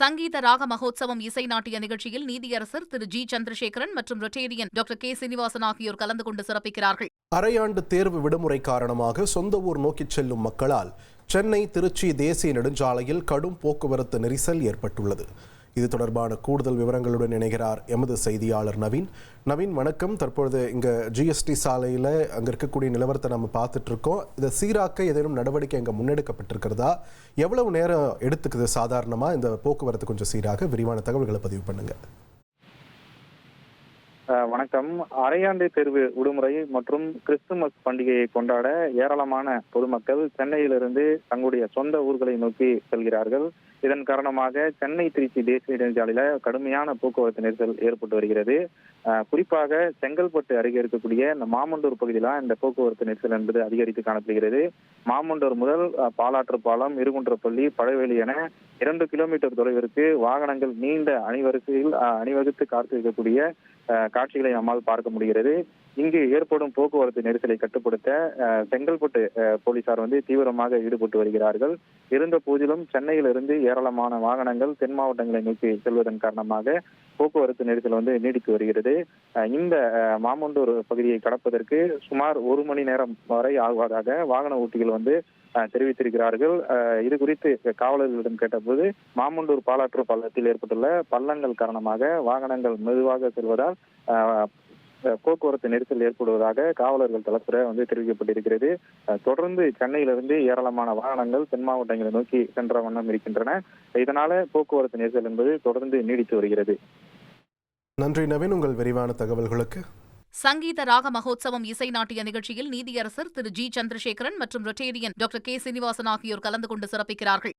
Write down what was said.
சங்கீத ராக மகோத்சவம் இசை நாட்டிய நிகழ்ச்சியில் நீதியரசர் திரு ஜி சந்திரசேகரன் மற்றும் ரொட்டேரியன் டாக்டர் கே சீனிவாசன் ஆகியோர் கலந்து கொண்டு சிறப்பிக்கிறார்கள். அரையாண்டு தேர்வு விடுமுறை காரணமாக சொந்த ஊர் நோக்கிச் செல்லும் மக்களால் சென்னை திருச்சி தேசிய நெடுஞ்சாலையில் கடும் போக்குவரத்து நெரிசல் ஏற்பட்டுள்ளது. இது தொடர்பான கூடுதல் விவரங்களுடன் இணைகிறார் எமது செய்தியாளர் நவீன். நவீன், வணக்கம். தற்பொழுது இங்கே ஜிஎஸ்டி சாலையில் அங்கே இருக்கக்கூடிய நிலவரத்தை நம்ம பார்த்துட்டு இருக்கோம். இதை சீராக்க ஏதேனும் நடவடிக்கை அங்கே முன்னெடுக்கப்பட்டிருக்கிறதா? எவ்வளவு நேரம் எடுத்துக்குது சாதாரணமாக இந்த போக்குவரத்து கொஞ்சம் சீராக? விரிவான தகவல்களை பதிவு பண்ணுங்க. வணக்கம். அரையாண்டு தேர்வு விடுமுறை மற்றும் கிறிஸ்துமஸ் பண்டிகையை கொண்டாட ஏராளமான பொதுமக்கள் சென்னையிலிருந்து தங்களுடைய சொந்த ஊர்களை நோக்கி செல்கிறார்கள். இதன் காரணமாக சென்னை திருச்சி தேசிய நெடுஞ்சாலையில கடுமையான போக்குவரத்து நெரிசல் ஏற்பட்டு வருகிறது. குறிப்பாக செங்கல்பட்டு அருகே இருக்கக்கூடிய இந்த மாமண்டூர் பகுதியில இந்த போக்குவரத்து நெரிசல் என்பது அதிகரித்து காணப்படுகிறது. மாமண்டூர் முதல் பாலாற்று பாலம், இருகுன்றப்பள்ளி, பழவேலி என 2 கிலோமீட்டர் தொலைவிற்கு வாகனங்கள் நீண்ட அணிவரிசையில் அணிவகுத்து காத்திருக்கக்கூடிய காட்சிகளை நம்மால் பார்க்க முடிகிறது. இங்கு ஏற்படும் போக்குவரத்து நெரிசலை கட்டுப்படுத்த செங்கல்பட்டு போலீசார் தீவிரமாக ஈடுபட்டு வருகிறார்கள். இருந்த போதிலும் சென்னையிலிருந்து ஏராளமான வாகனங்கள் தென் மாவட்டங்களை நோக்கி செல்வதன் காரணமாக போக்குவரத்து நெரிசல் நீடித்து வருகிறது. இந்த மாமண்டூர் பகுதியை கடப்பதற்கு சுமார் 1 மணி நேரம் வரை ஆகுவதாக வாகன ஓட்டிகள் தெரிவித்திருக்கிறார்கள். இது குறித்து காவலர்களிடம் கேட்டபோது மாமண்டூர் பாலாற்று பள்ளத்தில் ஏற்பட்டுள்ள பள்ளங்கள் காரணமாக வாகனங்கள் மெதுவாக செல்வதால் போக்குவரத்து நெரிசல் ஏற்படுவதாக காவலர்கள் தரப்புற தெரிவிக்கப்பட்டிருக்கிறது. தொடர்ந்து சென்னையிலிருந்து ஏராளமான வாகனங்கள் தென் மாவட்டங்களை நோக்கி சென்ற வண்ணம் இருக்கின்றன. இதனால போக்குவரத்து நெரிசல் என்பது தொடர்ந்து நீடித்து வருகிறது. நன்றி நவீன், உங்கள் விரிவான தகவல்களுக்கு. சங்கீத ராக மகோத்சவம் இசை நாட்டிய நிகழ்ச்சியில் நீதியரசர் திரு ஜி சந்திரசேகரன் மற்றும் ரொட்டேரியன் டாக்டர் கே சீனிவாசன் ஆகியோர் கலந்து கொண்டு சிறப்பிக்கிறார்கள்.